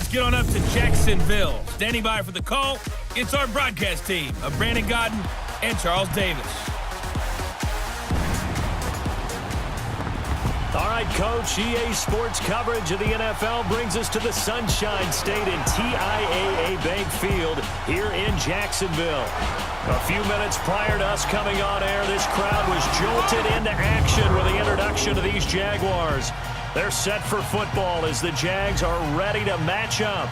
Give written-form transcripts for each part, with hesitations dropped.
get on up to Jacksonville. Standing by for the call, it's our broadcast team of Brandon Godden and Charles Davis. All right, Coach, EA Sports coverage of the NFL brings us to the Sunshine State in TIAA Bank Field here in Jacksonville. A few minutes prior to us coming on air, this crowd was jolted into action with the introduction of these Jaguars. They're set for football as the Jags are ready to match up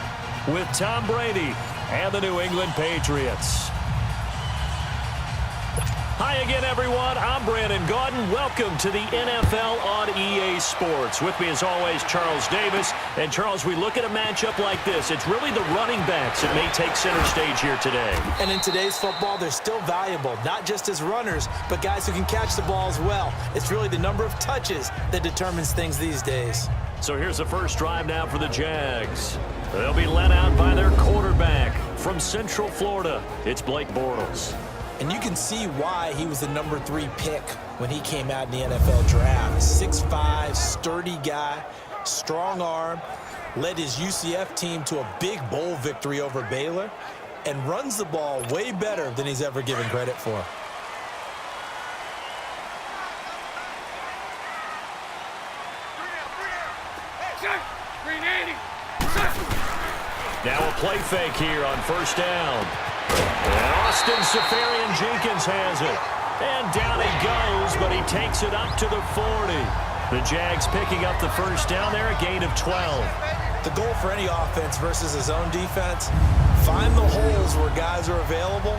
with Tom Brady and the New England Patriots. Hi again, everyone. I'm Brandon Godden. Welcome to the NFL on EA Sports. With me, as always, Charles Davis. And, Charles, we look at a matchup like this. It's really the running backs that may take center stage here today. And in today's football, they're still valuable, not just as runners, but guys who can catch the ball as well. It's really the number of touches that determines things these days. So here's the first drive now for the Jags. They'll be led out by their quarterback from Central Florida. It's Blake Bortles. And you can see why he was the number 3 pick when he came out in the NFL draft. 6'5", sturdy guy, strong arm, led his UCF team to a big bowl victory over Baylor, and runs the ball way better than he's ever given credit for. Now a play fake here on first down. And Austin Seferian-Jenkins has it. And down he goes, but he takes it up to the 40. The Jags picking up the first down there, a gain of 12. The goal for any offense versus his own defense, find the holes where guys are available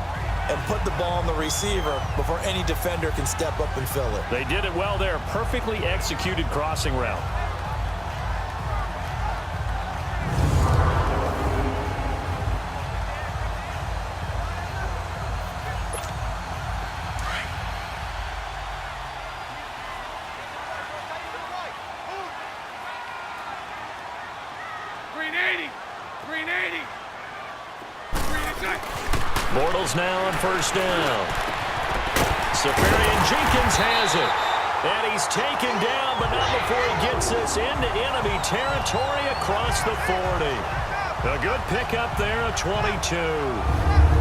and put the ball on the receiver before any defender can step up and fill it. They did it well there. Perfectly executed crossing route. Bortles now on first down. Seferian-Jenkins has it. And he's taken down, but not before he gets this into enemy territory across the 40. A good pickup there, a 22.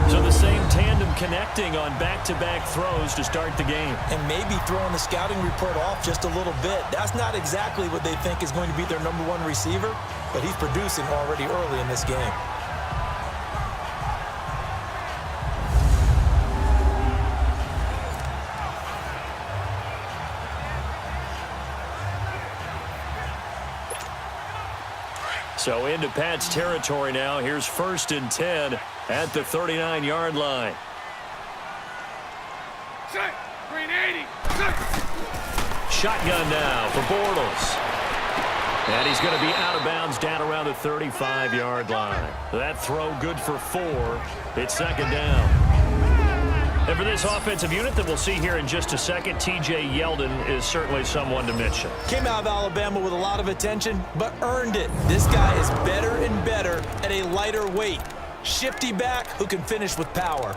So the same tandem connecting on back-to-back throws to start the game. And maybe throwing the scouting report off just a little bit. That's not exactly what they think is going to be their number 1 receiver, but he's producing already early in this game. So into Pat's territory now. Here's 1st and 10 at the 39-yard line. Shotgun now for Bortles. And he's going to be out of bounds down around the 35-yard line. That throw good for 4. It's 2nd down. And for this offensive unit that we'll see here in just a second, T.J. Yeldon is certainly someone to mention. Came out of Alabama with a lot of attention, but earned it. This guy is better and better at a lighter weight. Shifty back who can finish with power.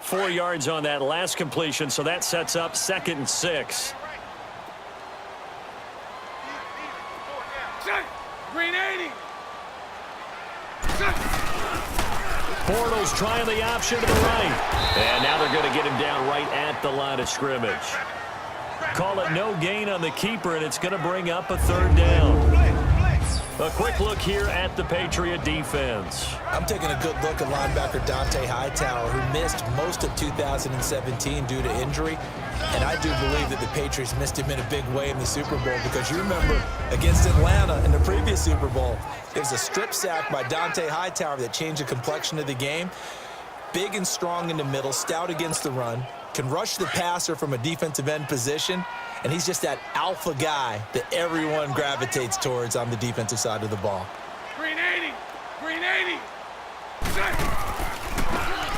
4 yards on that last completion, so that sets up 2nd and 6. Bortles trying the option to the right. And now they're going to get him down right at the line of scrimmage. Call it no gain on the keeper, and it's going to bring up a 3rd down. A quick look here at the Patriot defense. I'm taking a good look at linebacker Dante Hightower, who missed most of 2017 due to injury. And I do believe that the Patriots missed him in a big way in the Super Bowl, because you remember against Atlanta in the previous Super Bowl, it was a strip sack by Dante Hightower that changed the complexion of the game. Big and strong in the middle, stout against the run, can rush the passer from a defensive end position, and he's just that alpha guy that everyone gravitates towards on the defensive side of the ball. Green 80! Green 80!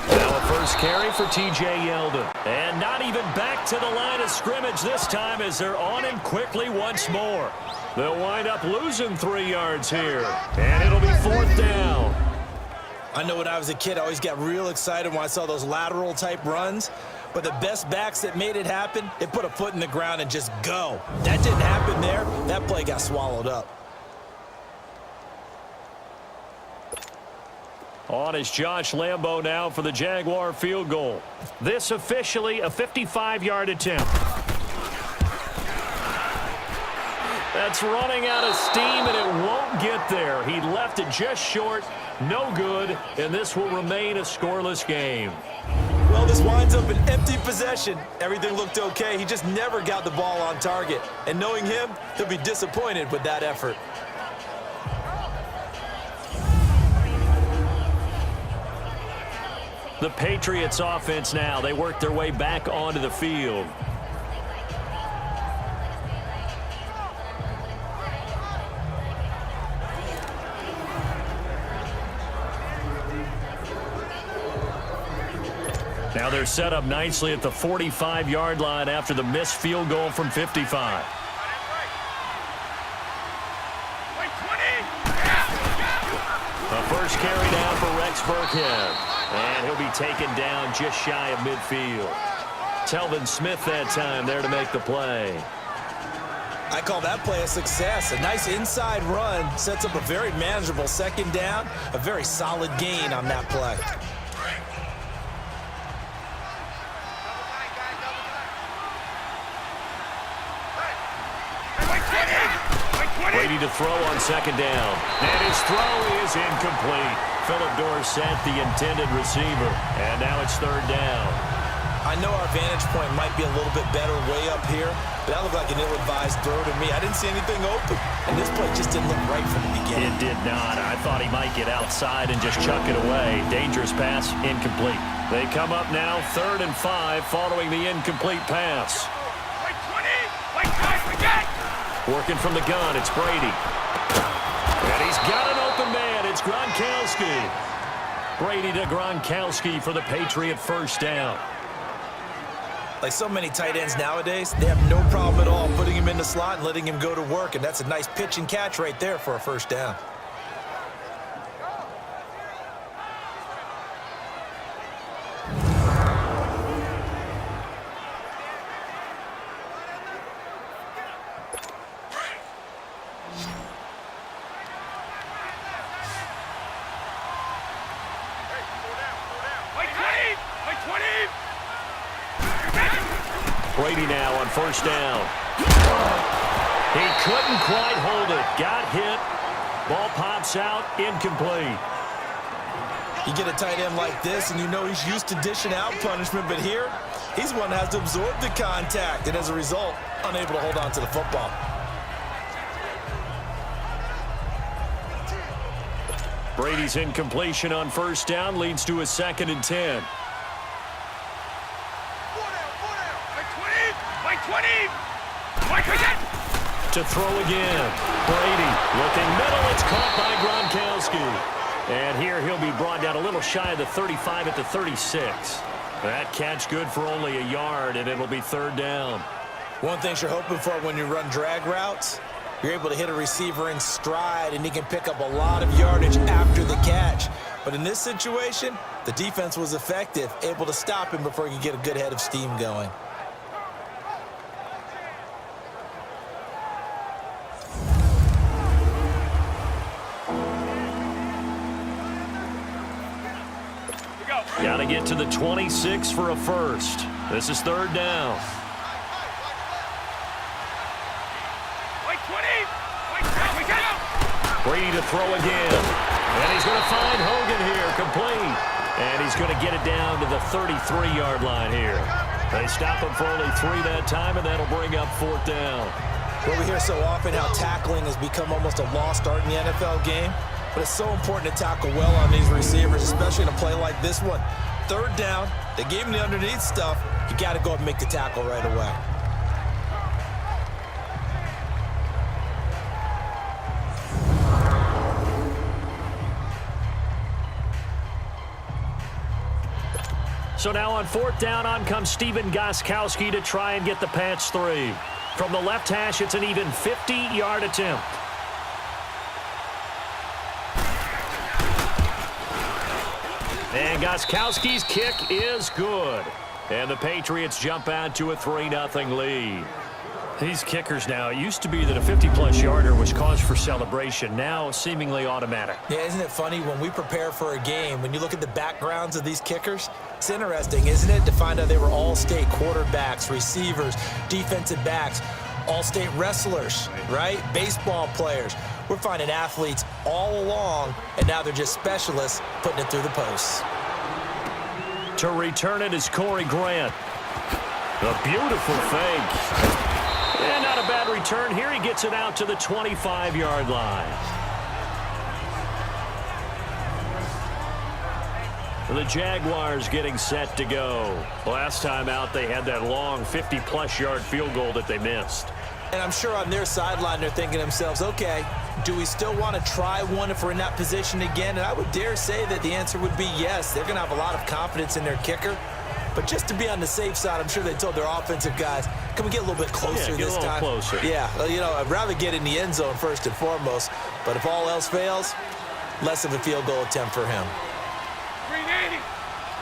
Now a first carry for T.J. Yeldon. And not even back to the line of scrimmage this time as they're on him quickly once more. They'll wind up losing 3 yards here. And it'll be 4th down. I know when I was a kid, I always got real excited when I saw those lateral type runs. But the best backs that made it happen, they put a foot in the ground and just go. That didn't happen there. That play got swallowed up. On is Josh Lambo now for the Jaguar field goal. This officially a 55-yard attempt. That's running out of steam, and it won't get there. He left it just short, no good, and this will remain a scoreless game. Well, this winds up an empty possession. Everything looked okay. He just never got the ball on target. And knowing him, he'll be disappointed with that effort. The Patriots offense now. They work their way back onto the field. Now they're set up nicely at the 45-yard line after the missed field goal from 55. The first carry down for Rex Burkhead. And he'll be taken down just shy of midfield. Telvin Smith that time there to make the play. I call that play a success. A nice inside run sets up a very manageable second down. A very solid gain on that play. Brady to throw on second down. And his throw is incomplete. Philip Dorsett, the intended receiver. And now it's third down. I know our vantage point might be a little bit better way up here, but that looked like an ill-advised throw to me. I didn't see anything open, and this play just didn't look right from the beginning. It did not. I thought he might get outside and just chuck it away. Dangerous pass, incomplete. They come up now 3rd and 5 following the incomplete pass. Working from the gun, it's Brady. And he's got an open man. It's Gronkowski. Brady to Gronkowski for the Patriot first down. Like so many tight ends nowadays, they have no problem at all putting him in the slot and letting him go to work, and that's a nice pitch and catch right there for a first down. Brady now on first down. He couldn't quite hold it. Got hit. Ball pops out. Incomplete. You get a tight end like this, and you know he's used to dishing out punishment, but here, he's one that has to absorb the contact, and as a result, unable to hold on to the football. Brady's incompletion on first down leads to a 2nd and 10. To throw again. Brady looking middle. It's caught by Gronkowski. And here he'll be brought down a little shy of the 35 at the 36. That catch good for only a yard, and it'll be 3rd down. One thing you're hoping for when you run drag routes, you're able to hit a receiver in stride, and he can pick up a lot of yardage after the catch. But in this situation, the defense was effective, able to stop him before he could get a good head of steam going. Got to get to the 26 for a first. This is 3rd down. Brady to throw again. And he's going to find Hogan here, complete. And he's going to get it down to the 33-yard line here. They stop him for only 3 that time, and that'll bring up 4th down. Well, we hear so often how tackling has become almost a lost art in the NFL game. But it's so important to tackle well on these receivers, especially in a play like this one. 3rd down, they gave him the underneath stuff. You got to go and make the tackle right away. So now on 4th down, on comes Stephen Gostkowski to try and get the patch 3. From the left hash, it's an even 50-yard attempt. And Gostkowski's kick is good. And the Patriots jump out to a 3-0 lead. These kickers now, it used to be that a 50-plus yarder was cause for celebration. Now, seemingly automatic. Yeah, isn't it funny when we prepare for a game, when you look at the backgrounds of these kickers, it's interesting, isn't it, to find out they were all-state quarterbacks, receivers, defensive backs, all-state wrestlers, right? Baseball players. We're finding athletes all along, and now they're just specialists putting it through the posts. To return it is Corey Grant. A beautiful fake. And not a bad return. Here he gets it out to the 25-yard line. The Jaguars getting set to go. Last time out, they had that long 50-plus yard field goal that they missed. And I'm sure on their sideline, they're thinking to themselves, okay, do we still want to try one if we're in that position again? And I would dare say that the answer would be yes. They're going to have a lot of confidence in their kicker. But just to be on the safe side, I'm sure they told their offensive guys, can we get a little bit closer this time? Closer. Yeah, well, you know, I'd rather get in the end zone first and foremost. But if all else fails, less of a field goal attempt for him. 380,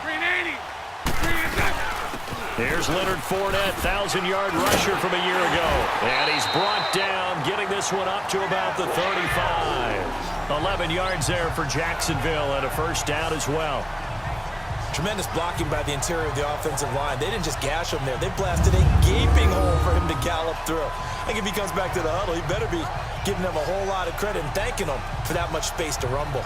380, 380. Here's Leonard Fournette, 1,000-yard rusher from a year ago. And he's brought down, getting this one up to about the 35. 11 yards there for Jacksonville and a first down as well. Tremendous blocking by the interior of the offensive line. They didn't just gash him there. They blasted a gaping hole for him to gallop through. I think if he comes back to the huddle, he better be giving them a whole lot of credit and thanking them for that much space to rumble.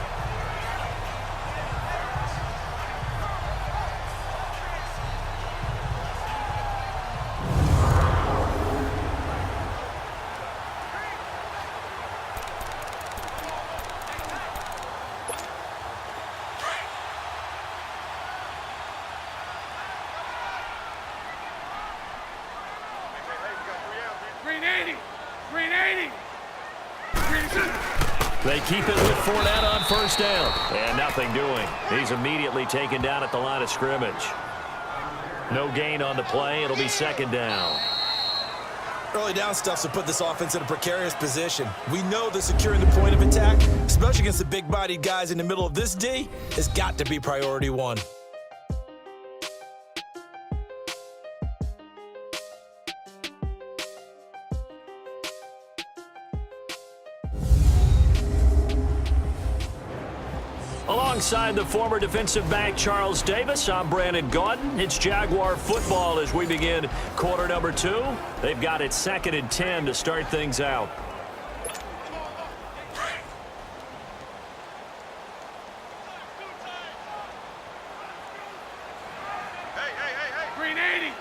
They keep it with Fournette on first down. And nothing doing. He's immediately taken down at the line of scrimmage. No gain on the play. It'll be second down. Early down stuff to put this offense in a precarious position. We know that securing the point of attack, especially against the big-bodied guys in the middle of this D, has got to be priority one. Alongside the former defensive back Charles Davis, I'm Brandon Gaudin. It's Jaguar football as we begin quarter number 2. They've got it 2nd and 10 to start things out. Green 80,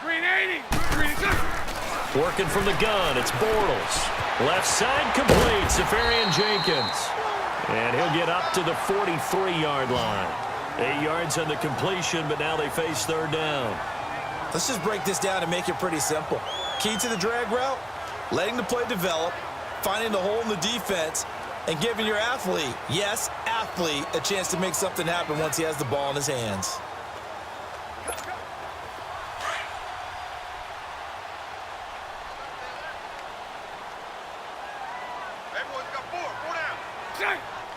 green 80, green 80. Working from the gun, it's Bortles. Left side complete, Safarian Jenkins. And he'll get up to the 43-yard line. 8 yards on the completion, but now they face third down. Let's just break this down and make it pretty simple. Key to the drag route, letting the play develop, finding the hole in the defense, and giving your athlete, yes, athlete, a chance to make something happen once he has the ball in his hands.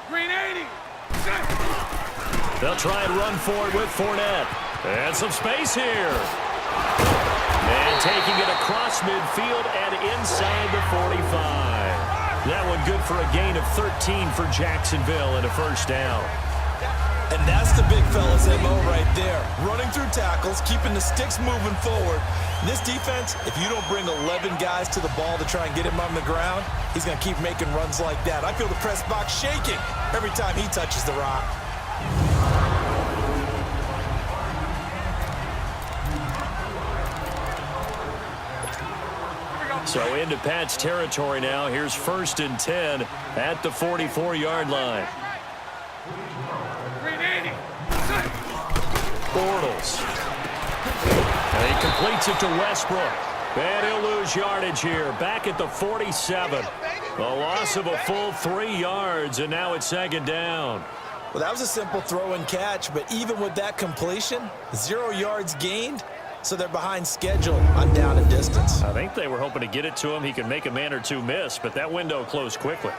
Green 80. They'll try and run forward with Fournette. And some space here. And taking it across midfield and inside the 45. That one good for a gain of 13 for Jacksonville and a first down. And that's the big fella's MO right there. Running through tackles, keeping the sticks moving forward. This defense, if you don't bring 11 guys to the ball to try and get him on the ground, he's going to keep making runs like that. I feel the press box shaking every time he touches the rock. So into Pat's territory now. Here's 1st and 10 at the 44-yard line. Bortles. And he completes it to Westbrook. And he'll lose yardage here. Back at the 47. A loss of a full 3 yards, and now it's second down. Well, that was a simple throw and catch, but even with that completion, 0 yards gained, so they're behind schedule on down and distance. I think they were hoping to get it to him. He could make a man or two miss, but that window closed quickly.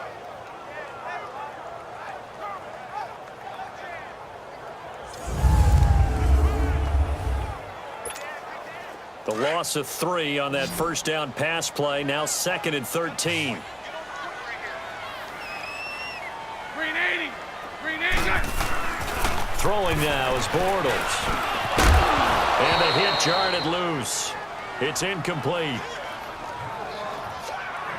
The loss of 3 on that first down pass play. Now 2nd and 13. Green 80. Green 80. Throwing now is Bortles. And a hit jarred it loose. It's incomplete.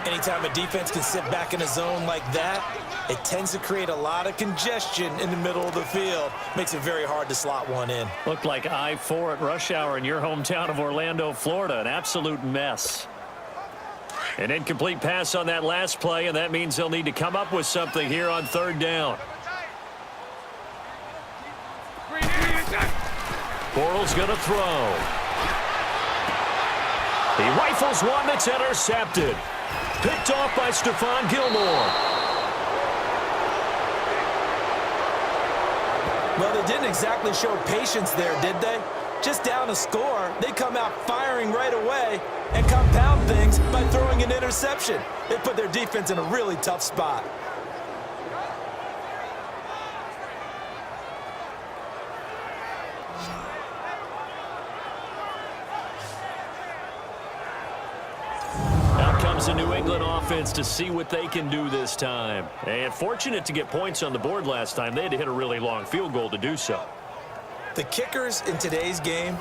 Anytime a defense can sit back in a zone like that, it tends to create a lot of congestion in the middle of the field. Makes it very hard to slot one in. Looked like I-4 at rush hour in your hometown of Orlando, Florida. An absolute mess. An incomplete pass on that last play, and that means they'll need to come up with something here on 3rd down. Bortles going to throw. He rifles one that's intercepted. Picked off by Stephon Gilmore. Well, they didn't exactly show patience there, did they? Just down a score, they come out firing right away and compound things by throwing an interception. They put their defense in a really tough spot. The New England offense to see what they can do this time. And fortunate to get points on the board last time. They had to hit a really long field goal to do so. The kickers in today's game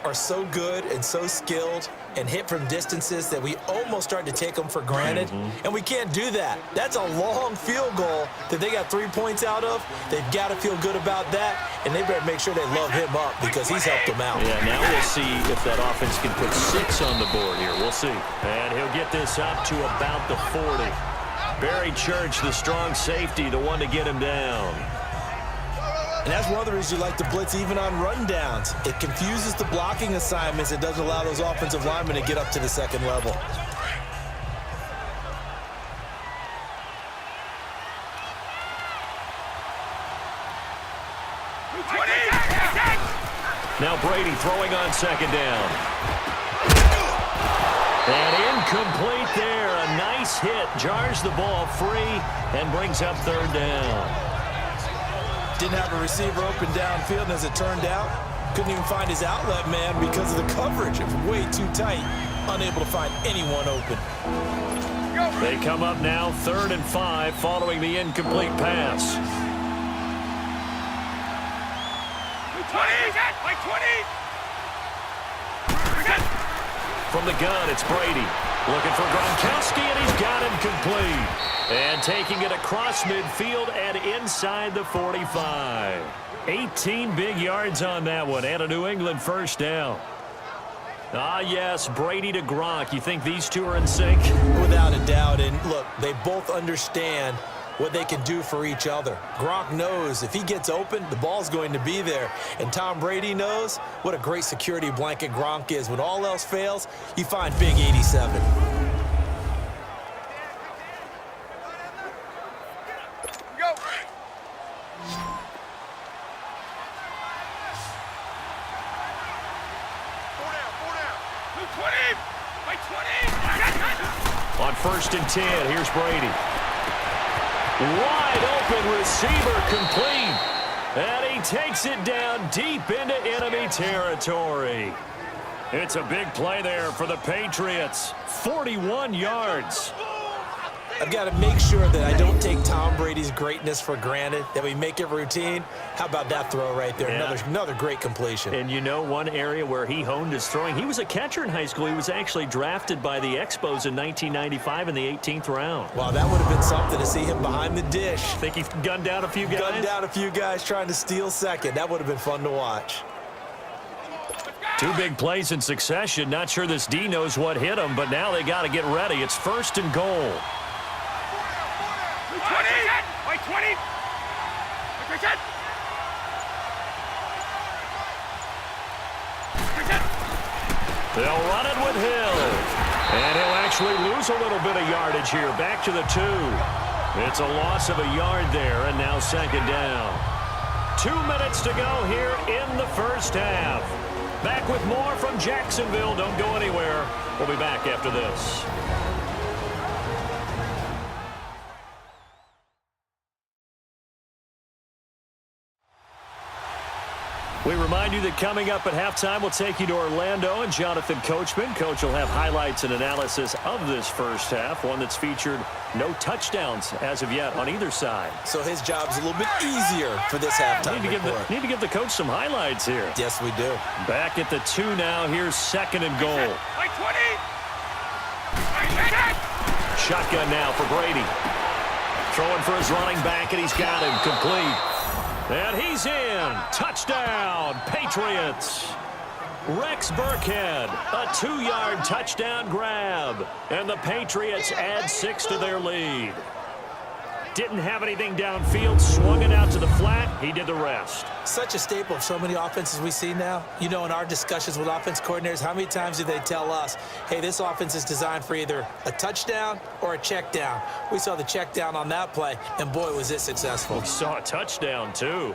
are so good and so skilled and hit from distances that we almost start to take them for granted. And we can't do that. That's a long field goal that they got 3 points out of. They've got to feel good about that, and they better make sure they love him up because he's helped them out. Yeah, now we'll see if that offense can put 6 on the board here. We'll see. And he'll get this up to about the 40. Barry Church, the strong safety, the one to get him down. And that's one of the reasons you like to blitz even on rundowns. It confuses the blocking assignments. It doesn't allow those offensive linemen to get up to the second level. Now Brady throwing on 2nd down. And incomplete there. A nice hit. Jars the ball free and brings up 3rd down. Didn't have a receiver open downfield, and as it turned out, couldn't even find his outlet man because of the coverage. It was way too tight, unable to find anyone open. They come up now 3rd and 5 following the incomplete pass. 20, 20. From the gun, it's Brady. Looking for Gronkowski, and he's got him complete. And taking it across midfield and inside the 45. 18 big yards on that one, and a New England 1st down. Ah, yes, Brady to Gronk. You think these two are in sync? Without a doubt, and look, they both understand what they can do for each other. Gronk knows if he gets open, the ball's going to be there. And Tom Brady knows what a great security blanket Gronk is. When all else fails, you find big 87. On 1st and 10, here's Brady. Wide open receiver complete. And he takes it down deep into enemy territory. It's a big play there for the Patriots. 41 yards. I've got to make sure that I don't take Tom Brady's greatness for granted, that we make it routine. How about that throw right there? Yeah. Another great completion. And you know one area where he honed his throwing, he was a catcher in high school. He was actually drafted by the Expos in 1995 in the 18th round. Wow, that would have been something to see him behind the dish. Think he gunned down a few guys? Gunned down a few guys trying to steal second. That would have been fun to watch. 2 big plays in succession. Not sure this D knows what hit him, but now they got to get ready. It's 1st and goal. 20. They'll run it with Hill. And he'll actually lose a little bit of yardage here. Back to the 2. It's a loss of a yard there, and now 2nd down. 2 minutes to go here in the 1st half. Back with more from Jacksonville. Don't go anywhere. We'll be back after this. We remind you that coming up at halftime, we'll take you to Orlando and Jonathan Coachman. Coach will have highlights and analysis of this first half, one that's featured no touchdowns as of yet on either side. So his job's a little bit easier for this halftime report. Need to give the coach some highlights here. Yes, we do. Back at the 2 now. Here's 2nd and goal. Like 20. Shotgun now for Brady. Throwing for his running back, and he's got him complete. And he's in. Touchdown, Patriots. Rex Burkhead, a 2-yard touchdown grab. And the Patriots add 6 to their lead. Didn't have anything downfield, swung it out to the flat. He did the rest. Such a staple of so many offenses we see now. You know, in our discussions with offense coordinators, how many times do they tell us, hey, this offense is designed for either a touchdown or a check down? We saw the check down on that play, and boy, was it successful. We saw a touchdown, too.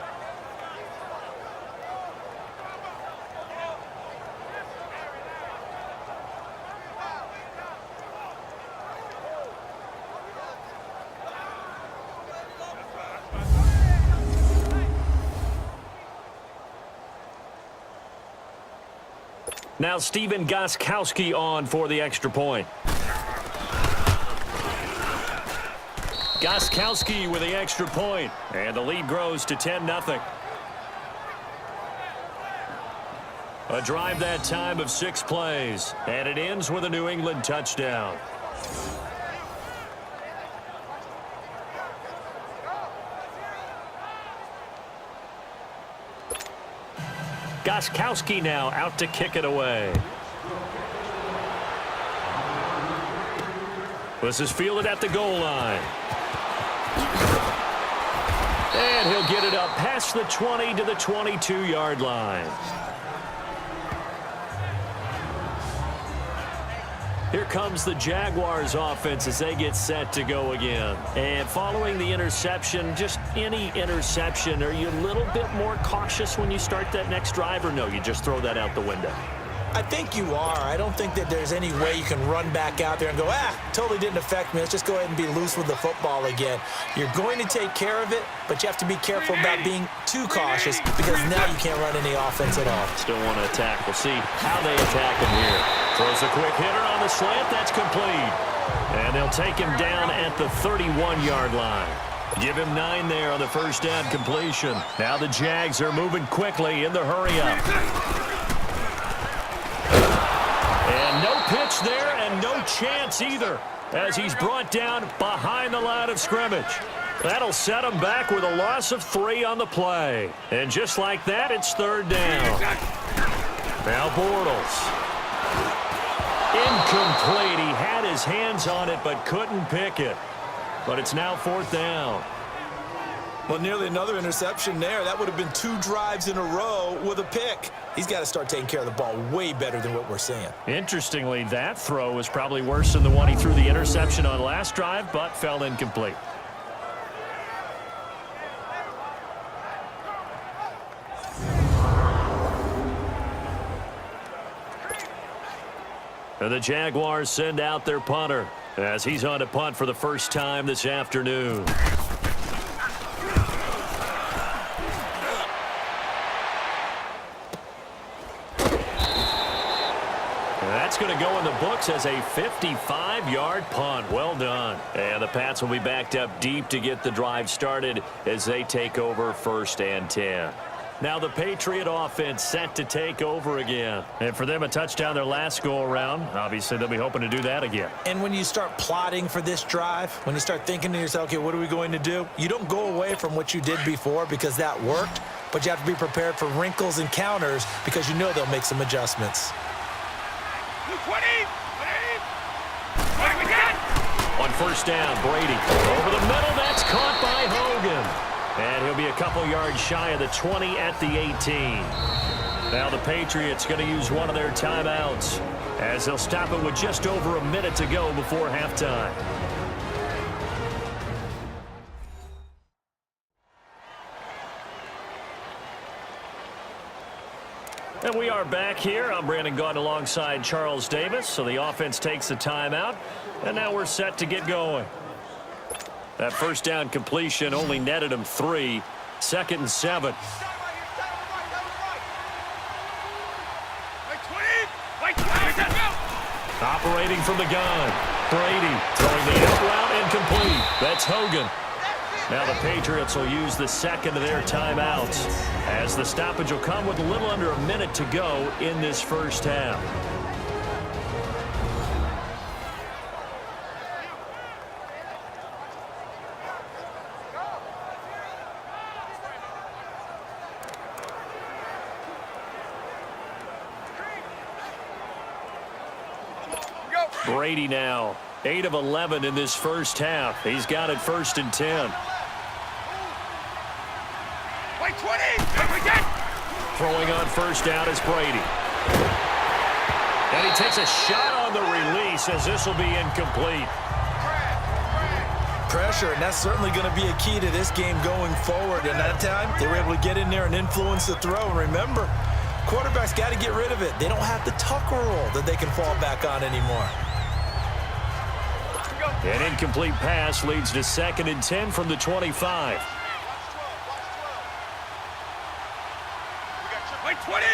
Now Stephen Gostkowski on for the extra point. Gostkowski with the extra point, and the lead grows to 10-0. A drive that time of 6 plays, and it ends with a New England touchdown. Gostkowski now out to kick it away. This is fielded at the goal line. And he'll get it up past the 20 to the 22-yard line. Here comes the Jaguars offense as they get set to go again. And following the interception, just any interception, are you a little bit more cautious when you start that next drive, or no, you just throw that out the window? I think you are. I don't think that there's any way you can run back out there and go, totally didn't affect me. Let's just go ahead and be loose with the football again. You're going to take care of it, but you have to be careful about being too cautious because now you can't run any offense at all. Still want to attack. We'll see how they attack him here. Throws a quick hitter on the slant. That's complete. And they'll take him down at the 31-yard line. Give him 9 there on the first down completion. Now the Jags are moving quickly in the hurry-up. And no pitch there and no chance either as he's brought down behind the line of scrimmage. That'll set him back with a loss of 3 on the play. And just like that, it's 3rd down. Now Bortles. Incomplete. He had his hands on it but couldn't pick it. But it's now 4th down. Well, nearly another interception there. That would have been 2 drives in a row with a pick. He's got to start taking care of the ball way better than what we're seeing. Interestingly, that throw was probably worse than the one he threw the interception on last drive, but fell incomplete. And the Jaguars send out their punter as he's on to punt for the first time this afternoon. That's going to go in the books as a 55-yard punt. Well done. And the Pats will be backed up deep to get the drive started as they take over 1st and 10. Now the Patriot offense set to take over again. And for them, a touchdown their last go-around. Obviously, they'll be hoping to do that again. And when you start plotting for this drive, when you start thinking to yourself, okay, what are we going to do? You don't go away from what you did before because that worked, but you have to be prepared for wrinkles and counters because you know they'll make some adjustments. 20! On first down, Brady. Over the middle, that's caught by Hogan. And he'll be a couple yards shy of the 20 at the 18. Now the Patriots going to use one of their timeouts as they'll stop it with just over a minute to go before halftime. And we are back here. I'm Brandon Gaudin alongside Charles Davis. So the offense takes the timeout, and now we're set to get going. That first down completion only netted him 3. 2nd and 7. Operating from the gun. Brady throwing the out route incomplete. That's Hogan. Now the Patriots will use the second of their timeouts as the stoppage will come with a little under a minute to go in this first half. Brady now, 8 of 11 in this first half. He's got it 1st and 10. Wait, 20! Again! Throwing on first down is Brady. And he takes a shot on the release as this will be incomplete. Pressure, and that's certainly going to be a key to this game going forward. And that time, they were able to get in there and influence the throw. And remember, quarterbacks got to get rid of it. They don't have the tuck rule that they can fall back on anymore. An incomplete pass leads to 2nd and 10 from the 25. Wait, 20!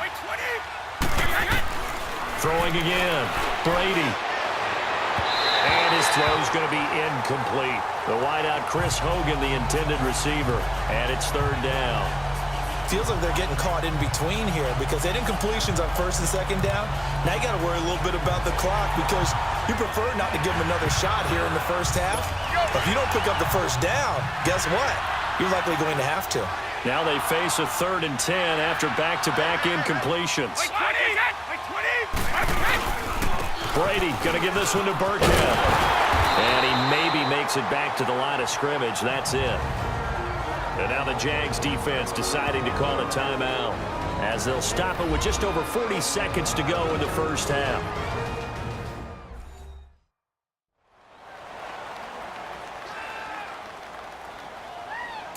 Wait, 20! Throwing again. Brady. And his throw's going to be incomplete. The wideout, Chris Hogan, the intended receiver. And it's 3rd down. Feels like they're getting caught in between here because they had incompletions on 1st and 2nd down. Now you got to worry a little bit about the clock because you prefer not to give them another shot here in the first half. But if you don't pick up the 1st down, guess what? You're likely going to have to. Now they face a 3rd and 10 after back-to-back incompletions. Wait, 20! Wait, 20! Brady going to give this one to Burkhead. And he maybe makes it back to the line of scrimmage. That's it. And now the Jags defense deciding to call a timeout as they'll stop it with just over 40 seconds to go in the first half.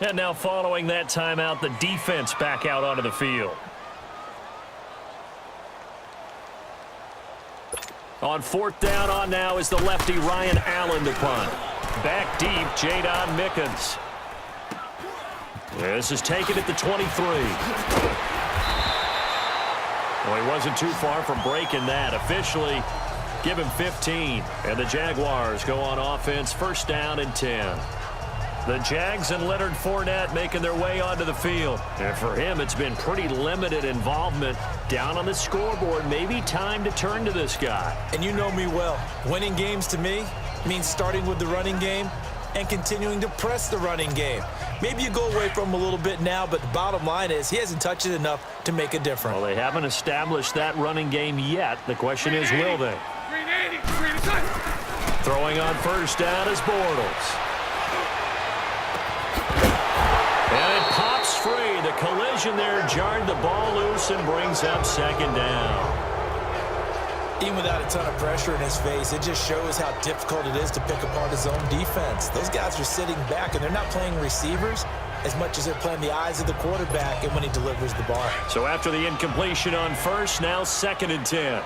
And now following that timeout, the defense back out onto the field. On 4th down on now is the lefty Ryan Allen to punt. Back deep, Jadon Mickens. This is taken at the 23. Well, he wasn't too far from breaking that. Officially, give him 15. And the Jaguars go on offense, 1st down and 10. The Jags and Leonard Fournette making their way onto the field. And for him, it's been pretty limited involvement down on the scoreboard. Maybe time to turn to this guy. And you know me well. Winning games to me means starting with the running game and continuing to press the running game. Maybe you go away from him a little bit now, but the bottom line is he hasn't touched it enough to make a difference. Well, they haven't established that running game yet. The question is, will they? 380! Throwing on 1st down is Bortles. And it pops free. The collision there jarred the ball loose and brings up 2nd down. Even without a ton of pressure in his face, it just shows how difficult it is to pick apart his own defense. Those guys are sitting back, and they're not playing receivers as much as they're playing the eyes of the quarterback and when he delivers the ball. So after the incompletion on 1st, now 2nd and 10.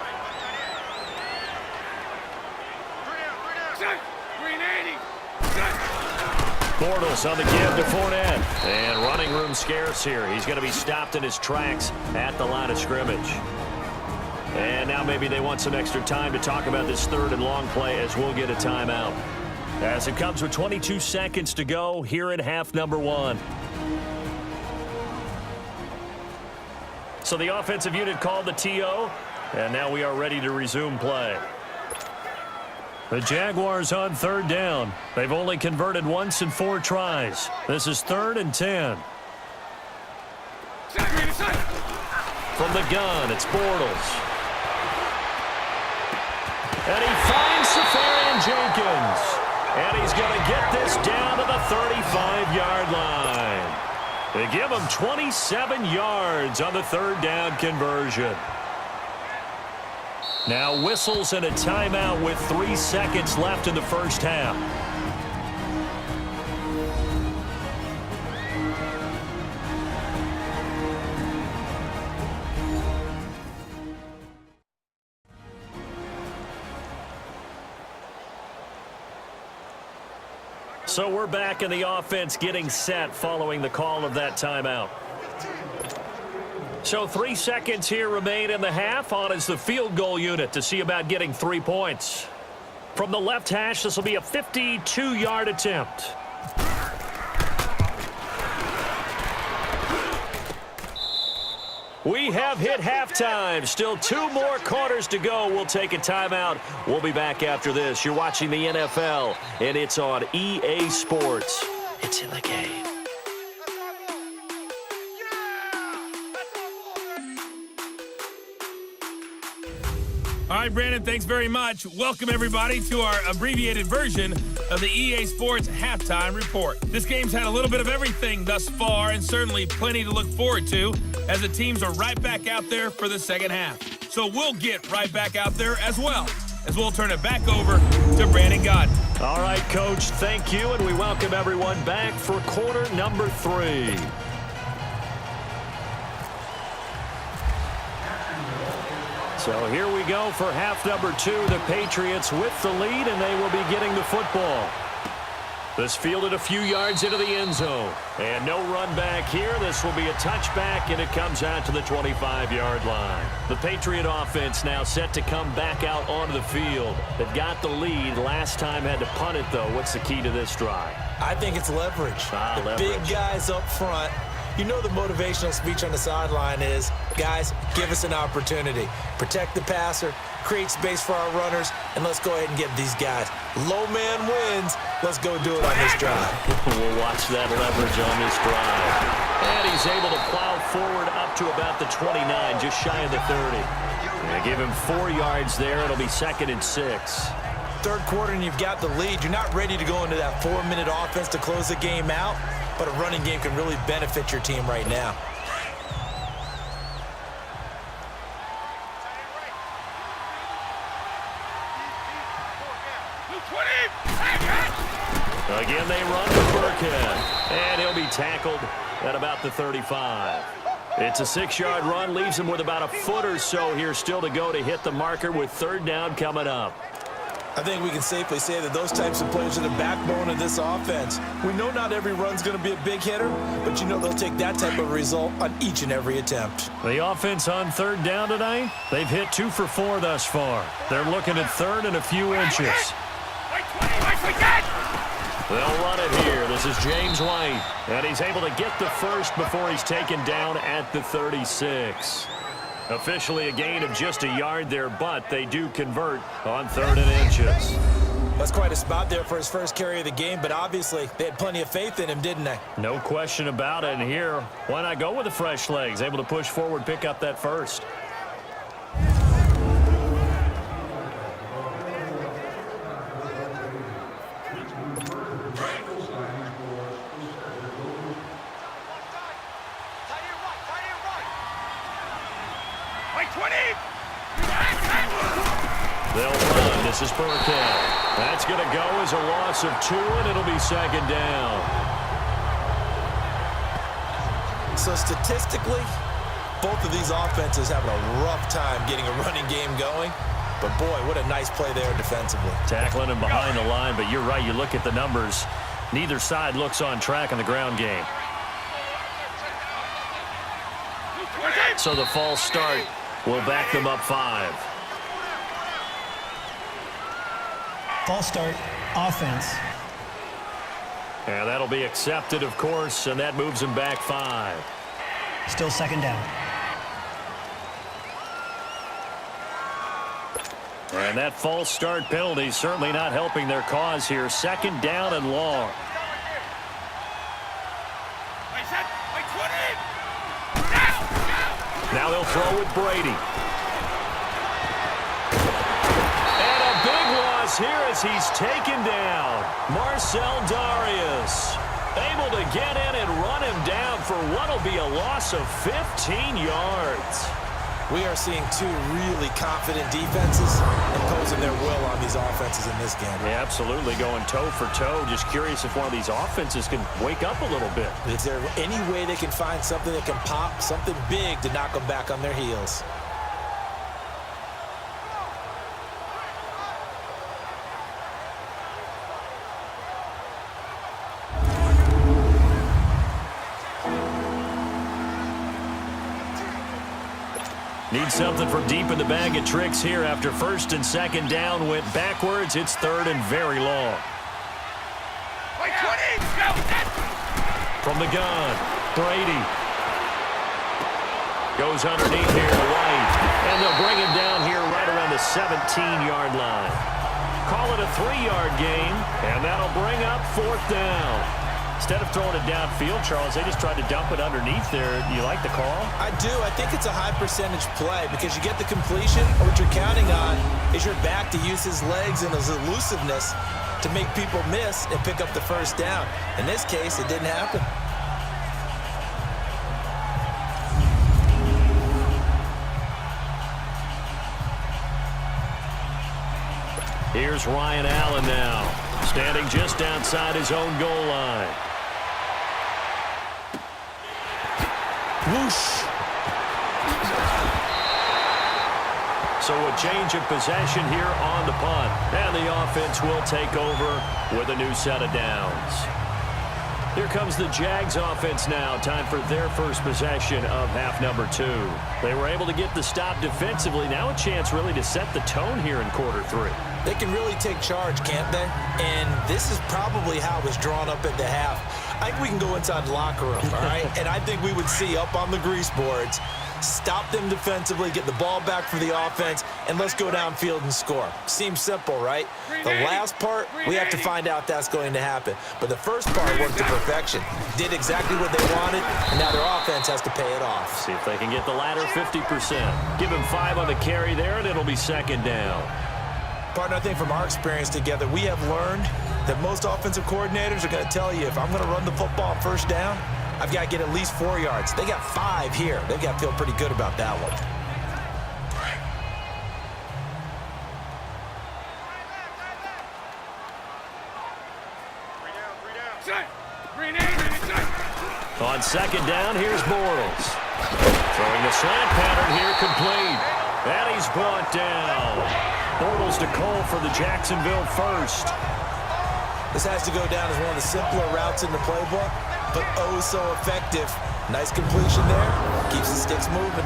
380! Bortles on the give to Fournette. And running room scarce here. He's going to be stopped in his tracks at the line of scrimmage. And now maybe they want some extra time to talk about this 3rd and long play as we'll get a timeout. As it comes with 22 seconds to go here in half number 1. So the offensive unit called the TO, and now we are ready to resume play. The Jaguars on 3rd down. They've only converted once in 4 tries. This is 3rd and 10. From the gun, it's Bortles. And he finds Safarian Jenkins. And he's going to get this down to the 35-yard line. They give him 27 yards on the 3rd down conversion. Now whistles and a timeout with 3 seconds left in the first half. So we're back in the offense getting set following the call of that timeout. So 3 seconds here remain in the half. On is the field goal unit to see about getting 3 points. From the left hash, this will be a 52-yard attempt. We have hit halftime. Still 2 more quarters to go. We'll take a timeout. We'll be back after this. You're watching the NFL, and it's on EA Sports. It's in the game. All right, Brandon, thanks very much. Welcome, everybody, to our abbreviated version of the EA Sports Halftime Report. This game's had a little bit of everything thus far, and certainly plenty to look forward to, as the teams are right back out there for the second half. So we'll get right back out there as well, as we'll turn it back over to Brandon Godden. All right, Coach, thank you, and we welcome everyone back for quarter number 3. So here we go for half number 2. The Patriots with the lead, and they will be getting the football. This fielded a few yards into the end zone. And no run back here. This will be a touchback, and it comes out to the 25-yard line. The Patriot offense now set to come back out onto the field. They've got the lead. Last time had to punt it, though. What's the key to this drive? I think it's leverage. The leverage. Big guys up front. You know the motivational speech on the sideline is, guys, give us an opportunity. Protect the passer, create space for our runners, and let's go ahead and get these guys. Low man wins. Let's go do it on this drive. We'll watch that leverage on this drive. And he's able to plow forward up to about the 29, just shy of the 30. They give him 4 yards there. It'll be 2nd and 6. Third quarter and you've got the lead. You're not ready to go into that 4-minute offense to close the game out, but a running game can really benefit your team right now. Again, they run to Burkhead, and he'll be tackled at about the 35. It's a 6-yard run, leaves him with about a foot or so here still to go to hit the marker with 3rd down coming up. I think we can safely say that those types of plays are the backbone of this offense. We know not every run's going to be a big hitter, but you know they'll take that type of result on each and every attempt. The offense on 3rd down tonight, they've hit 2 for 4 thus far. They're looking at 3rd and a few inches. They'll run it here. This is James White, and he's able to get the first before he's taken down at the 36. Officially a gain of just a yard there, but they do convert on 3rd and inches. That's quite a spot there for his first carry of the game, but obviously they had plenty of faith in him, didn't they? No question about it. And here, why not go with the fresh legs? Able to push forward, pick up that first. They'll run. This is Burkhead. That's going to go as a loss of 2, and it'll be 2nd down. So statistically, both of these offenses having a rough time getting a running game going. But, boy, what a nice play there defensively. Tackling him behind the line, but you're right. You look at the numbers. Neither side looks on track in the ground game. So the false start will back them up 5. False start, offense. And that'll be accepted, of course, and that moves him back 5. Still 2nd down. And that false start penalty certainly not helping their cause here. 2nd down and long. Now they'll throw with Brady. And a big loss here as he's taken down. Marcel Darius able to get in and run him down for what will be a loss of 15 yards. We are seeing 2 really confident defenses imposing their will on these offenses in this game. Yeah, absolutely, going toe for toe. Just curious if one of these offenses can wake up a little bit. Is there any way they can find something that can pop, something big to knock them back on their heels? Need something for deep in the bag of tricks here after first and second down went backwards. It's third and very long. Wait, 20! Go! From the gun, Brady. Goes underneath here to White. And they'll bring him down here right around the 17-yard line. Call it a 3-yard gain, and that'll bring up fourth down. Instead of throwing it downfield, Charles, they just tried to dump it underneath there. Do you like the call? I do. I think it's a high percentage play because you get the completion. What you're counting on is your back to use his legs and his elusiveness to make people miss and pick up the first down. In this case, it didn't happen. Here's Ryan Allen now, standing just outside his own goal line. Whoosh. So a change of possession here on the punt. And the offense will take over with a new set of downs. Here comes the Jags offense now. Time for their first possession of half number 2. They were able to get the stop defensively. Now a chance really to set the tone here in quarter 3. They can really take charge, can't they? And this is probably how it was drawn up at the half. I think we can go inside the locker room, all right? And I think we would see up on the grease boards, stop them defensively, get the ball back for the offense, and let's go downfield and score. Seems simple, right? The last part, we have to find out that's going to happen. But the first part worked to perfection. Did exactly what they wanted, and now their offense has to pay it off. See if they can get the latter 50%. Give him 5 on the carry there, and it'll be second down. Partner, I think from our experience together, we have learned that most offensive coordinators are going to tell you, if I'm going to run the football on first down, I've got to get at least 4 yards. They got 5 here. They've got to feel pretty good about that one. On second down, here's Bortles. Throwing the slant pattern here, complete. And he's brought down. Bortles to call for the Jacksonville first. This has to go down as one of the simpler routes in the playbook, but oh so effective. Nice completion there. Keeps the sticks moving.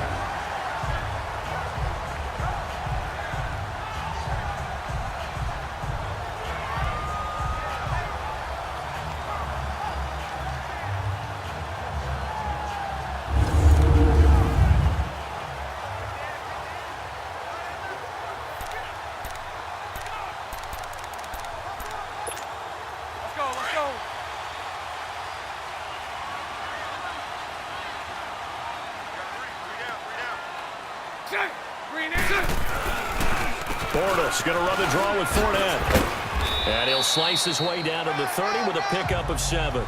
Bortles going to run the draw with Fournette. And he'll slice his way down to the 30 with a pickup of 7.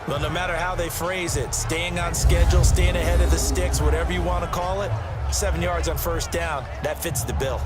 Well, no matter how they phrase it, staying on schedule, staying ahead of the sticks, whatever you want to call it, 7 yards on first down, that fits the bill.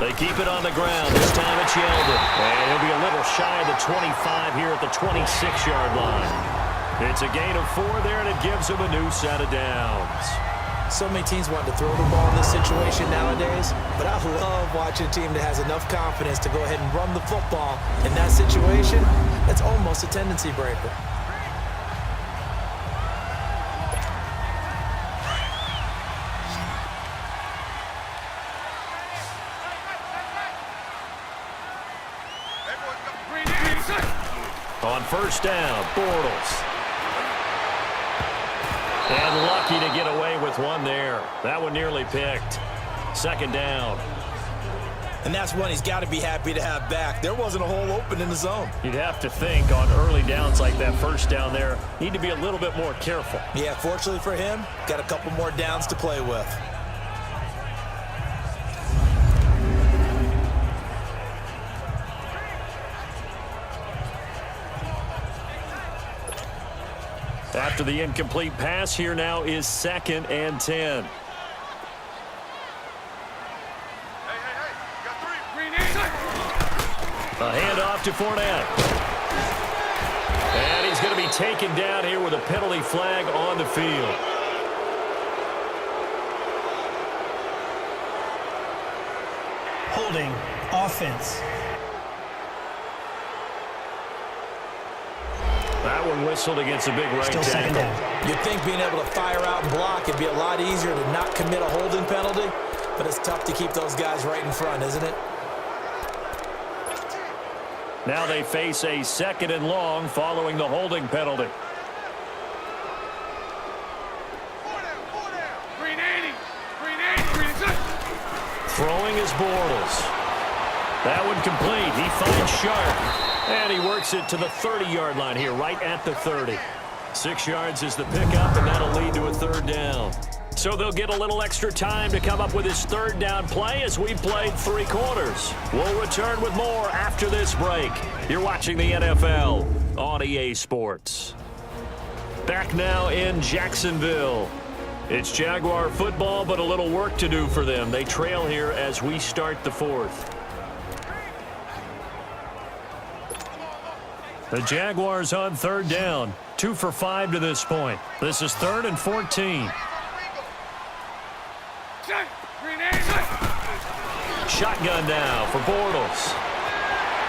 They keep it on the ground. This time it's Yeldon. And he'll be a little shy of the 25 here at the 26-yard line. It's a gain of 4 there, and it gives them a new set of downs. So many teams want to throw the ball in this situation nowadays, but I love watching a team that has enough confidence to go ahead and run the football. In that situation, that's almost a tendency breaker. On first down, Bortles. And lucky to get away with one there. That one nearly picked. Second down. And that's one he's got to be happy to have back. There wasn't a hole open in the zone. You'd have to think on early downs like that first down there, need to be a little bit more careful. Yeah, fortunately for him, got a couple more downs to play with. After the incomplete pass, here now is 2nd and 10. off to Fournette. And he's going to be taken down here with a penalty flag on the field. Holding. Offense. That one whistled against a big right Still second tackle. down. You'd think being able to fire out and block would be a lot easier to not commit a holding penalty, but it's tough to keep those guys right in front, isn't it? Now they face a 2nd and long following the holding penalty. Throwing is Bortles. That one complete. He finds Sharp. And he works it to the 30-yard line here, right at the 30. 6 yards is the pickup, and that'll lead to a 3rd down. So they'll get a little extra time to come up with his 3rd down play as we played 3 quarters. We'll return with more after this break. You're watching the NFL on EA Sports. Back now in Jacksonville. It's Jaguar football, but a little work to do for them. They trail here as we start the 4th. The Jaguars on 3rd down. 2 for 5 to this point. This is 3rd and 14. Shotgun now for Bortles.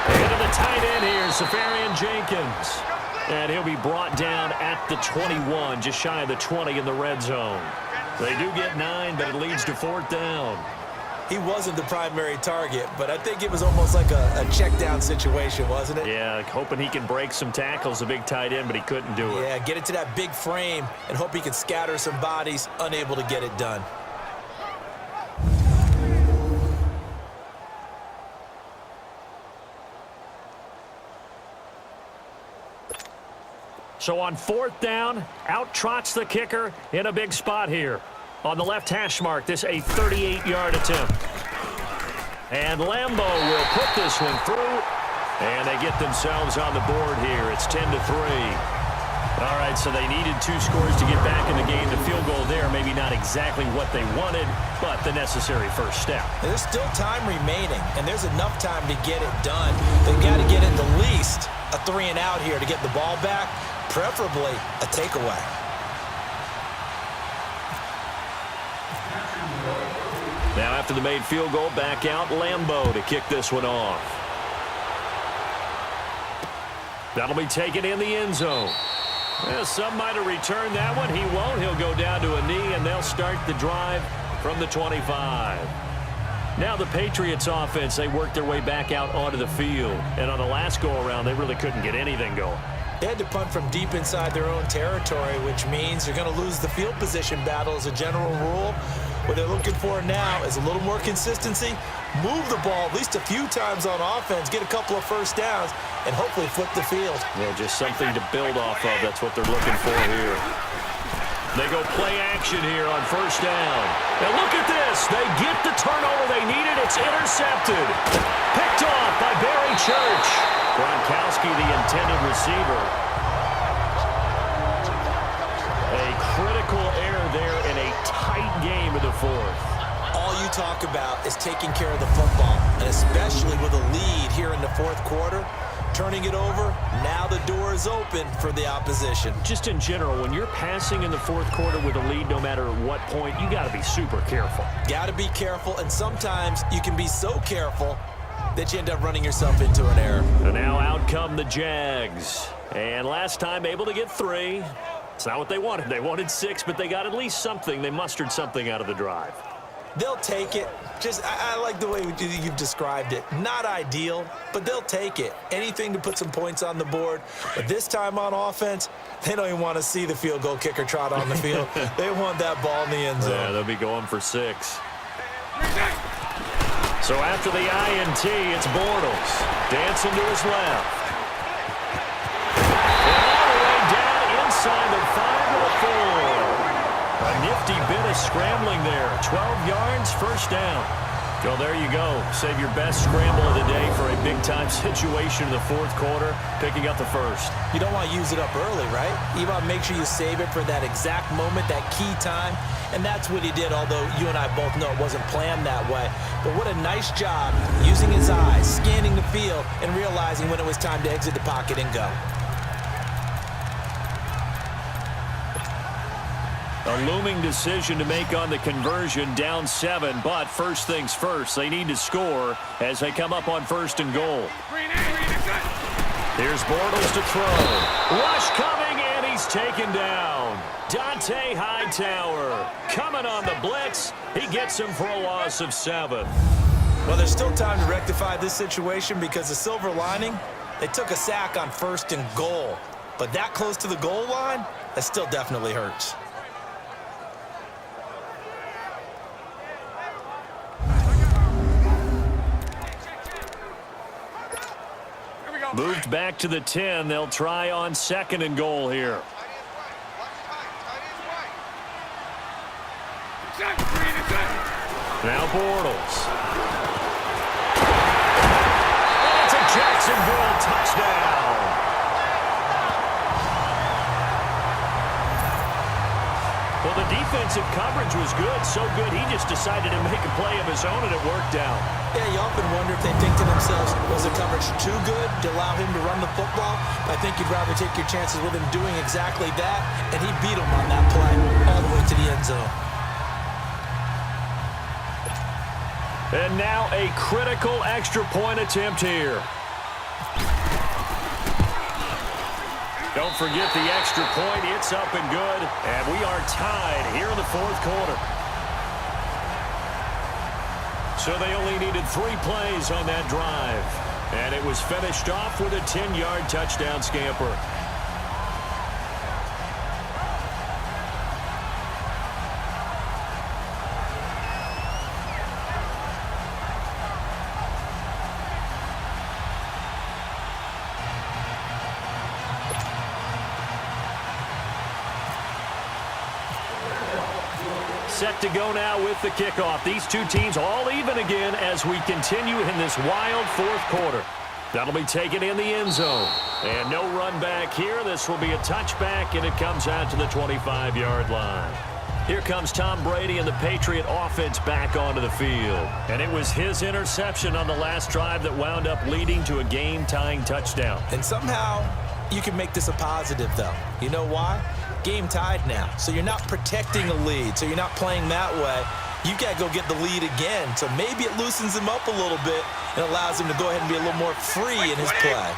Into the tight end here, Safarian Jenkins. And he'll be brought down at the 21, just shy of the 20 in the red zone. They do get 9, but it leads to 4th down. He wasn't the primary target, but I think it was almost like a check down situation, wasn't it? Yeah, hoping he can break some tackles, a big tight end, but he couldn't do it. Yeah, get it to that big frame and hope he can scatter some bodies, unable to get it done. So on 4th down, out trots the kicker in a big spot here. On the left hash mark, this a 38-yard attempt. And Lambeau will put this one through. And they get themselves on the board here. It's 10-3. All right, so they needed 2 scores to get back in the game. The field goal there, maybe not exactly what they wanted, but the necessary first step. There's still time remaining, and there's enough time to get it done. They've got to get at the least a 3 and out here to get the ball back, preferably a takeaway. Now after the made field goal, back out Lambeau to kick this one off. That'll be taken in the end zone. Well, some might have returned that one. He won't. He'll go down to a knee, and they'll start the drive from the 25. Now the Patriots offense, they worked their way back out onto the field. And on the last go-around, they really couldn't get anything going. They had to punt from deep inside their own territory, which means you're going to lose the field position battle as a general rule. What they're looking for now is a little more consistency, move the ball at least a few times on offense, get a couple of first downs, and hopefully flip the field. Well, just something to build off of. That's what they're looking for here. They go play action here on 1st down. And look at this. They get the turnover they needed. It's intercepted. Picked off by Barry Church. Gronkowski, the intended receiver. A critical error there in a tight game of the 4th. All you talk about is taking care of the football, and especially with a lead here in the 4th quarter, turning it over, now the door is open for the opposition. Just in general, when you're passing in the 4th quarter with a lead, no matter what point, you got to be super careful. Got to be careful, and sometimes you can be so careful that you end up running yourself into an error. And now out come the Jags. And last time able to get 3. It's not what they wanted. They wanted 6, but they got at least something. They mustered something out of the drive. They'll take it. I like the way you've described it. Not ideal, but they'll take it. Anything to put some points on the board. But this time on offense, they don't even want to see the field goal kicker trot on the field. They want that ball in the end zone. Yeah, they'll be going for 6. So after the INT, it's Bortles. Dancing to his left. And all the way down inside the 5 to the 4. A nifty bit of scrambling there. 12 yards, 1st down. Well, there you go. Save your best scramble of the day for a big-time situation in the fourth quarter, picking up the first. You don't want to use it up early, right? You want to make sure you save it for that exact moment, that key time. And that's what he did, although you and I both know it wasn't planned that way. But what a nice job using his eyes, scanning the field, and realizing when it was time to exit the pocket and go. A looming decision to make on the conversion, down 7, but first things first, they need to score as they come up on 1st and goal. Here's Bortles to throw. Rush coming, and he's taken down. Dante Hightower coming on the blitz. He gets him for a loss of 7. Well, there's still time to rectify this situation because the silver lining, they took a sack on 1st and goal. But that close to the goal line, that still definitely hurts. Moved back to the 10. They'll try on 2nd and goal here. Now Bortles. It's a Jacksonville touchdown. Well, the defensive coverage was good, so good he just decided to make a play of his own, and it worked out. Yeah, you often wonder if they think to themselves, was the coverage too good to allow him to run the football? I think you'd rather take your chances with him doing exactly that, and he beat him on that play all the way to the end zone. And now a critical extra point attempt here. Don't forget the extra point. It's up and good, and we are tied here in the fourth quarter. So they only needed 3 plays on that drive. And it was finished off with a 10-yard touchdown scamper. Set to go now with the kickoff. These two teams all even again as we continue in this wild fourth quarter. That'll be taken in the end zone. And no run back here. This will be a touchback, and it comes out to the 25-yard line. Here comes Tom Brady and the Patriot offense back onto the field. And it was his interception on the last drive that wound up leading to a game-tying touchdown. And somehow you can make this a positive, though. You know why? Game tied now, so you're not protecting a lead, so you're not playing that way. You got to go get the lead again, so maybe it loosens him up a little bit and allows him to go ahead and be a little more free in his play.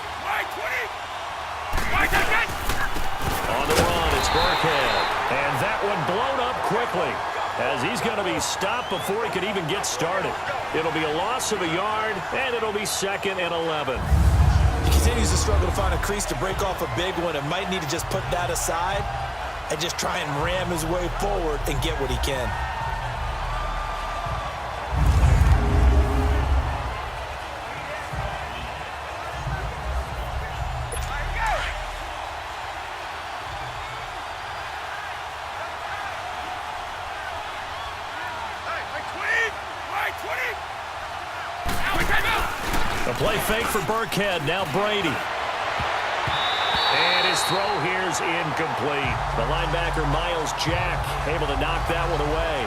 On the run, it's Burkhead, and that one blown up quickly as he's going to be stopped before he could even get started. It'll be a loss of a yard, and it'll be 2nd and 11. He continues to struggle to find a crease to break off a big one and might need to just put that aside and just try and ram his way forward and get what he can. A play fake for Burkhead. Now Brady. And his throw here's incomplete. The linebacker, Miles Jack, able to knock that one away.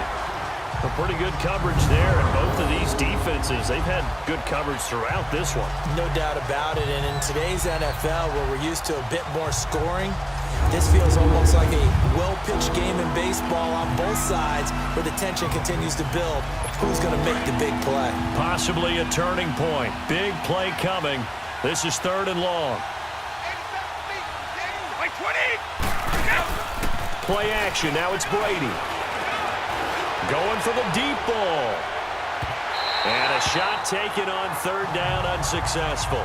A pretty good coverage there, and both of these defenses, they've had good coverage throughout this one. No doubt about it, and in today's NFL, where we're used to a bit more scoring, this feels almost like a well-pitched game in baseball on both sides where the tension continues to build. Who's going to make the big play? Possibly a turning point. Big play coming. This is 3rd and long. Play action. Now it's Brady. Going for the deep ball. And a shot taken on 3rd down, unsuccessful.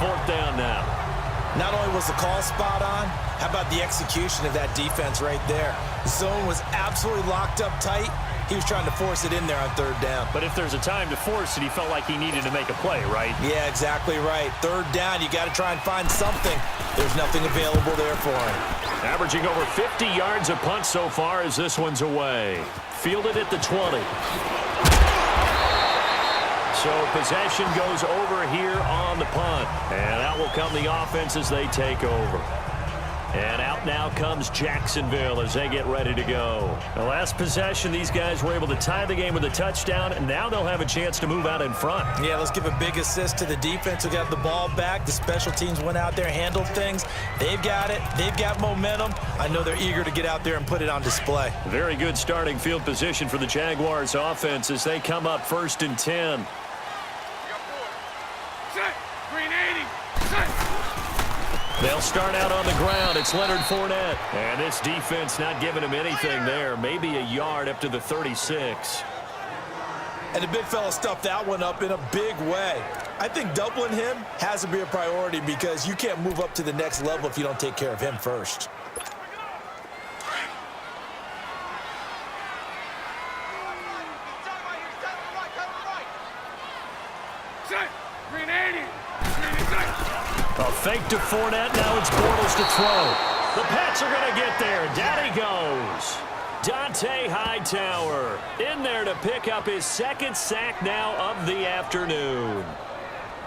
4th down now. Not only was the call spot on, how about the execution of that defense right there? The zone was absolutely locked up tight. He was trying to force it in there on 3rd down. But if there's a time to force it, he felt like he needed to make a play, right? Yeah, exactly right. 3rd down, you got to try and find something. There's nothing available there for him. Averaging over 50 yards a punt so far as this one's away. Fielded at the 20. So possession goes over here on the punt. And out will come the offense as they take over. And out now comes Jacksonville as they get ready to go. The last possession, these guys were able to tie the game with a touchdown, and now they'll have a chance to move out in front. Yeah, let's give a big assist to the defense who got the ball back. The special teams went out there, handled things. They've got it. They've got momentum. I know they're eager to get out there and put it on display. Very good starting field position for the Jaguars offense as they come up 1st and 10. Set. Green 80. Set. They'll start out on the ground. It's Leonard Fournette. And this defense not giving him anything there. Maybe a yard up to the 36. And the big fella stuffed that one up in a big way. I think doubling him has to be a priority because you can't move up to the next level if you don't take care of him first. Set. Green 80. Green set. A fake to Fournette. Now it's Bortles to throw. The Pats are going to get there. Down he goes. Dante Hightower in there to pick up his 2nd sack now of the afternoon.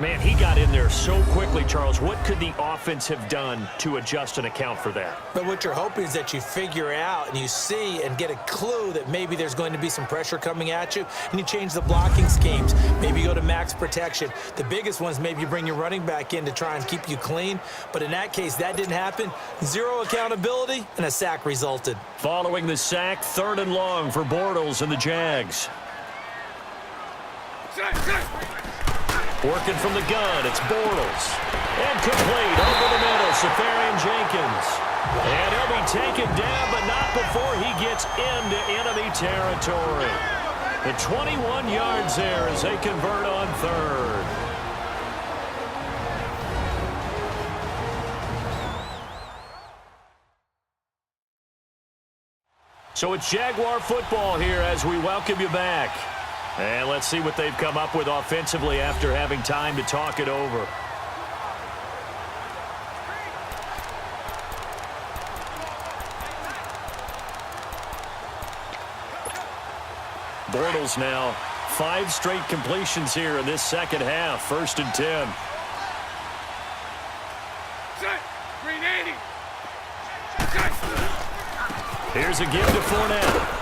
Man, he got in there so quickly, Charles. What could the offense have done to adjust and account for that? But what you're hoping is that you figure out and you see and get a clue that maybe there's going to be some pressure coming at you, and you change the blocking schemes. Maybe you go to max protection. The biggest ones, maybe you bring your running back in to try and keep you clean. But in that case, that didn't happen. 0 accountability, and a sack resulted. Following the sack, 3rd and long for Bortles and the Jags. Set. Set. Working from the gun, it's Bortles. And complete over the middle, Safarian Jenkins. And he'll be taken down, but not before he gets into enemy territory. The 21 yards there as they convert on 3rd. So it's Jaguar football here as we welcome you back. And let's see what they've come up with offensively after having time to talk it over. Bortles now, 5 straight completions here in this second half. 1st and 10. Set. Green 80. Set. Here's a give to Fournette.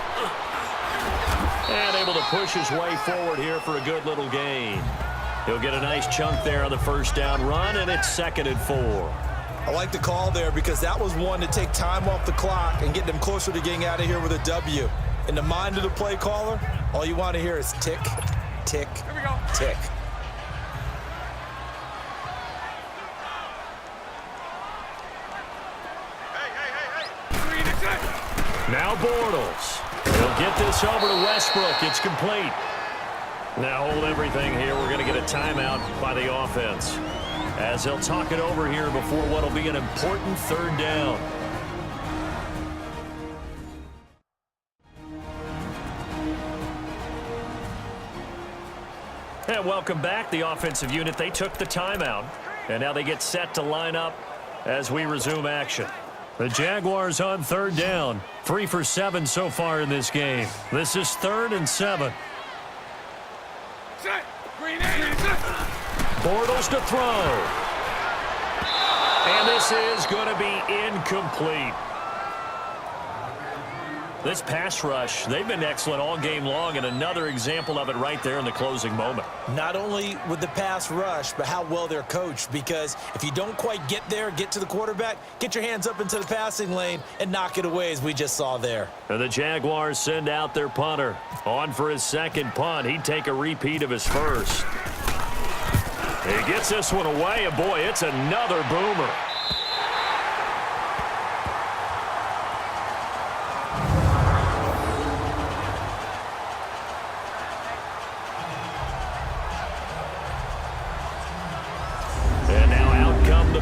And able to push his way forward here for a good little gain. He'll get a nice chunk there on the 1st down run, and it's 2nd and 4. I like the call there because that was one to take time off the clock and get them closer to getting out of here with a W. In the mind of the play caller, all you want to hear is tick, tick, Here we go. tick. Hey. Green is set. Now Bortles. He'll get this over to Westbrook. It's complete. Now hold everything here. We're going to get a timeout by the offense as they'll talk it over here before what will be an important 3rd down. And welcome back. The offensive unit, they took the timeout, and now they get set to line up as we resume action. The Jaguars on 3rd down. 3 for 7 so far in this game. This is 3rd and 7. Set. Green 80. Set. Bortles to throw. And this is going to be incomplete. This pass rush, they've been excellent all game long, and another example of it right there in the closing moment. Not only with the pass rush, but how well they're coached, because if you don't quite get there, get to the quarterback, get your hands up into the passing lane and knock it away as we just saw there. And the Jaguars send out their punter. On for his 2nd punt. He'd take a repeat of his 1st. He gets this one away, and boy, it's another boomer.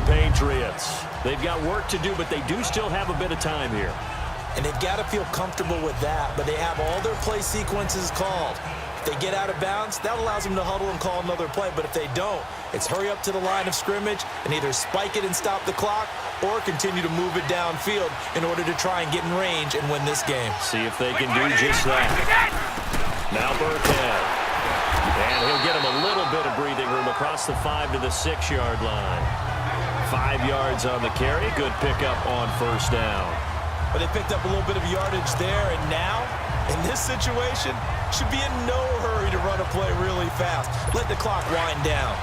Patriots. They've got work to do, but they do still have a bit of time here. And they've got to feel comfortable with that, but they have all their play sequences called. If they get out of bounds, that allows them to huddle and call another play, but if they don't, it's hurry up to the line of scrimmage and either spike it and stop the clock or continue to move it downfield in order to try and get in range and win this game. See if they can do just that. Now Burkhead. And he'll get him a across the 5 to the 6-yard line. 5 yards on the carry. Good pickup on first down. But they picked up a little bit of yardage there, and now, in this situation, should be in no hurry to run a play really fast. Let the clock wind down.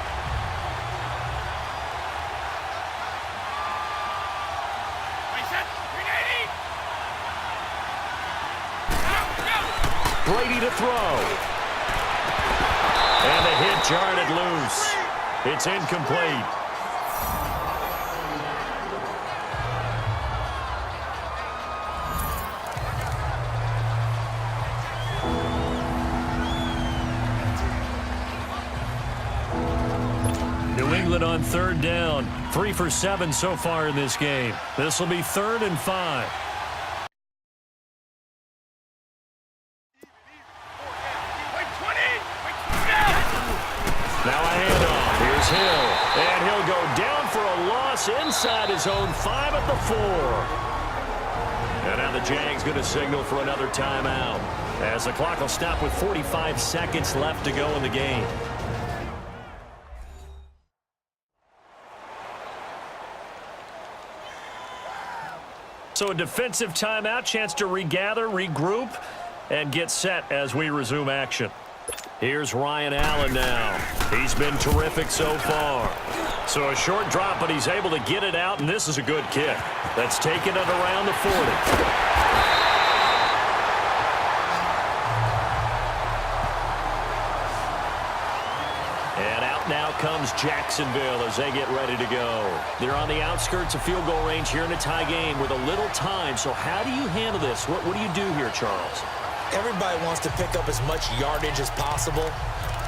Brady to throw. And the hit jarred it loose. It's incomplete. New England on third down. 3 for 7 so far in this game. This will be 3rd and 5. Now a handoff. Here's Hill. And he'll go down for a loss inside his own 5 at the 4. And now the Jags going to signal for another timeout, as the clock will stop with 45 seconds left to go in the game. So a defensive timeout, chance to regather, regroup, and get set as we resume action. Here's Ryan Allen now. He's been terrific so far. So a short drop, but he's able to get it out, and this is a good kick. That's taken it around the 40. And out now comes Jacksonville as they get ready to go. They're on the outskirts of field goal range here in a tie game with a little time. So how do you handle this? What do you do here, Charles? Everybody wants to pick up as much yardage as possible,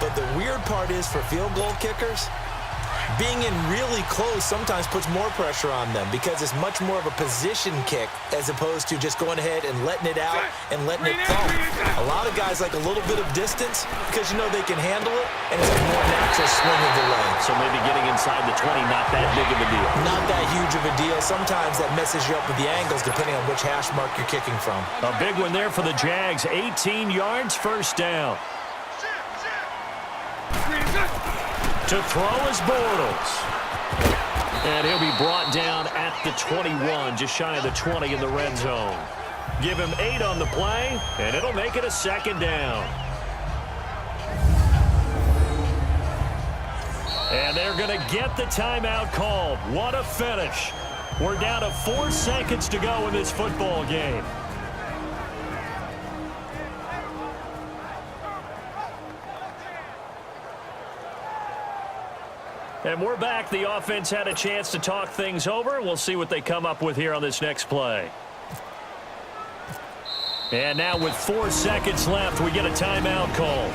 but the weird part is for field goal kickers, being in really close sometimes puts more pressure on them because it's much more of a position kick as opposed to just going ahead and letting it out and letting it fall. A lot of guys like a little bit of distance because you know they can handle it, and it's a more natural swing of the leg. So maybe getting inside the 20, not that big of a deal. Not that huge of a deal. Sometimes that messes you up with the angles depending on which hash mark you're kicking from. A big one there for the Jags. 18 yards, first down. To throw is Bortles. And he'll be brought down at the 21, just shy of the 20 in the red zone. Give him 8 on the play, and it'll make it a second down. And they're going to get the timeout called. What a finish. We're down to 4 seconds to go in this football game. And we're back. The offense had a chance to talk things over. We'll see what they come up with here on this next play. And now with 4 seconds left, we get a timeout call.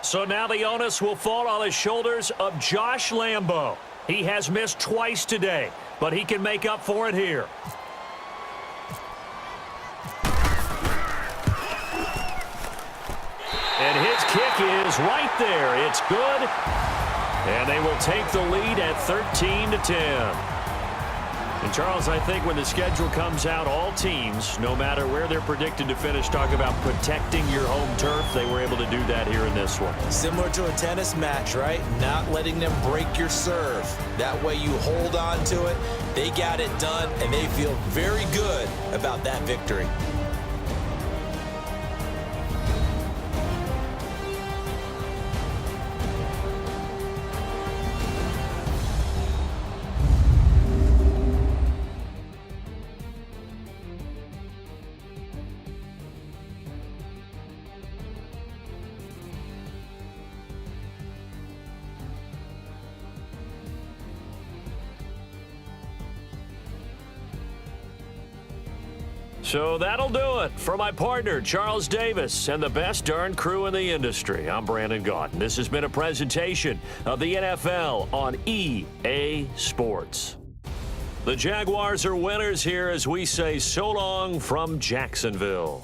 So now the onus will fall on the shoulders of Josh Lambo. He has missed twice today, but he can make up for it here. And his kick is right there. It's good. And they will take the lead at 13-10. And Charles, I think when the schedule comes out, all teams, no matter where they're predicted to finish, talk about protecting your home turf. They were able to do that here in this one. Similar to a tennis match, right? Not letting them break your serve. That way you hold on to it. They got it done, and they feel very good about that victory. So that'll do it for my partner, Charles Davis, and the best darn crew in the industry. I'm Brandon Gaudin. This has been a presentation of the NFL on EA Sports. The Jaguars are winners here as we say so long from Jacksonville.